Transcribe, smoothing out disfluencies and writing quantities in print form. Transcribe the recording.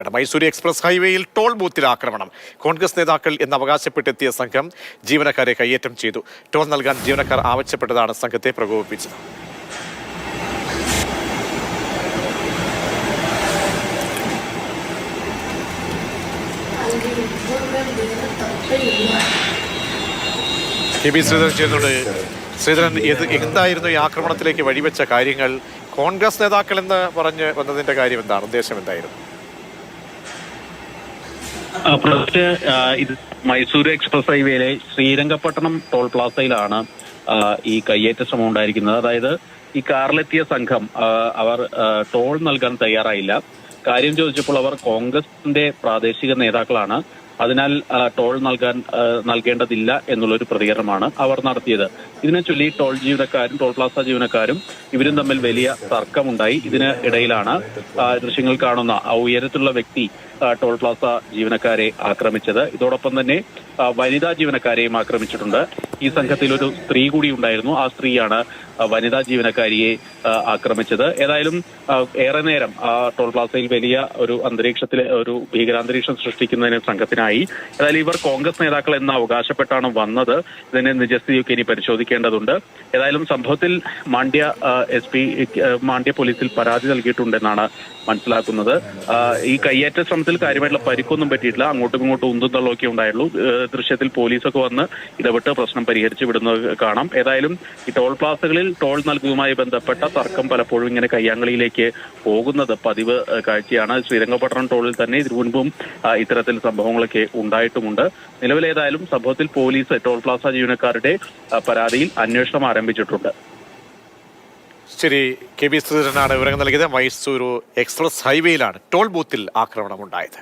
വാർത്തയാണ്. മൈസൂരി എക്സ്പ്രസ് ഹൈവേയിൽ ടോൾ ബൂത്തിൽ ആക്രമണം. കോൺഗ്രസ് നേതാക്കൾ എന്ന് അവകാശപ്പെട്ടെത്തിയ സംഘം ജീവനക്കാരെ കയ്യേറ്റം ചെയ്തു. ടോൾ നൽകാൻ ജീവനക്കാർ ആവശ്യപ്പെട്ടതാണ് സംഘത്തെ പ്രകോപിപ്പിച്ചത്. കെ ബി ശ്രീധരൻ ചേരുന്നുണ്ട്. ശ്രീധരൻ, എന്തായിരുന്നു ഈ ആക്രമണത്തിലേക്ക് വഴിവെച്ച കാര്യങ്ങൾ? കോൺഗ്രസ് നേതാക്കൾ എന്ന് പറഞ്ഞ് വന്നതിന്റെ കാര്യം എന്താണ്? ഉദ്ദേശം എന്തായിരുന്നു? ഇത് മൈസൂർ എക്സ്പ്രസ് ഹൈവേയിലെ ശ്രീരംഗപട്ടണം ടോൾ പ്ലാസയിലാണ് ഈ കയ്യേറ്റ ശ്രമം ഉണ്ടായിരിക്കുന്നത്. അതായത് ഈ കാറിലെത്തിയ സംഘം അവർ ടോൾ നൽകാൻ തയ്യാറായില്ല. കാര്യം ചോദിച്ചപ്പോൾ അവർ കോൺഗ്രസിന്റെ പ്രാദേശിക നേതാക്കളാണ്, അതിനാൽ ടോൾ നൽകേണ്ടതില്ല എന്നുള്ളൊരു പ്രതികരണമാണ് അവർ നടത്തിയത്. ഇതിനെ ചൊല്ലി ടോൾ ജീവനക്കാരും ടോൾ പ്ലാസ ജീവനക്കാരും ഇവരും തമ്മിൽ വലിയ തർക്കമുണ്ടായി. ഇതിന് ഇടയിലാണ് ദൃശ്യങ്ങൾ കാണുന്ന ആ ഉയരത്തിലുള്ള വ്യക്തി ടോൾ പ്ലാസ ജീവനക്കാരെ ആക്രമിച്ചത്. ഇതോടൊപ്പം തന്നെ വനിതാ ജീവനക്കാരെയും ആക്രമിച്ചിട്ടുണ്ട്. ഈ സംഘത്തിൽ ഒരു സ്ത്രീ കൂടി ഉണ്ടായിരുന്നു. ആ സ്ത്രീയാണ് വനിതാ ജീവനക്കാരിയെ ആക്രമിച്ചത്. ഏതായാലും ഏറെ നേരം ടോൾ പ്ലാസയിൽ വലിയ ഒരു ഒരു ഭീകരാന്തരീക്ഷം സൃഷ്ടിക്കുന്നതിന് സംഘത്തിനായി. ഏതായാലും ഇവർ കോൺഗ്രസ് നേതാക്കൾ എന്ന് അവകാശപ്പെട്ടാണ് വന്നത്. ഇതിന്റെ നിജസ്ഥിതിയൊക്കെ ഇനി പരിശോധിക്കേണ്ടതുണ്ട്. ഏതായാലും സംഭവത്തിൽ മാണ്ഡ്യ പോലീസിൽ പരാതി നൽകിയിട്ടുണ്ടെന്നാണ് മനസ്സിലാക്കുന്നത്. ഈ കയ്യേറ്റ ശ്രമത്തിൽ കാര്യമായിട്ടുള്ള പരിക്കൊന്നും പറ്റിയിട്ടില്ല. അങ്ങോട്ടും ഇങ്ങോട്ടും ഉന്തും തള്ളൊക്കെ ഉണ്ടായുള്ളൂ. ദൃശ്യത്തിൽ പോലീസൊക്കെ വന്ന് ഇടപെട്ട് പ്രശ്നം പരിഹരിച്ചു വിടുന്നത് കാണാം. ഏതായാലും ഈ ടോൾ പ്ലാസകളിൽ ടോൾ നൽകുന്നതുമായി ബന്ധപ്പെട്ട തർക്കം പലപ്പോഴും ഇങ്ങനെ കയ്യാങ്കളിയിലേക്ക് പോകുന്നത് പതിവ് കാഴ്ചയാണ്. ശ്രീരംഗപട്ടണം ടോളിൽ തന്നെ ഇതിനു മുൻപും ഇത്തരത്തിൽ സംഭവങ്ങളൊക്കെ ഉണ്ടായിട്ടുമുണ്ട്. നിലവിലേതായാലും സംഭവത്തിൽ പോലീസ് ടോൾ പ്ലാസ ജീവനക്കാരുടെ പരാതിയിൽ അന്വേഷണം ആരംഭിച്ചിട്ടുണ്ട്. ശരി, കെ ബി ശ്രീധരനാണ് വിവരങ്ങൾ നൽകിയത്. മൈസൂരു എക്സ്പ്രസ് ഹൈവേയിലാണ് ടോൾ ബൂത്തിൽ ആക്രമണം ഉണ്ടായത്.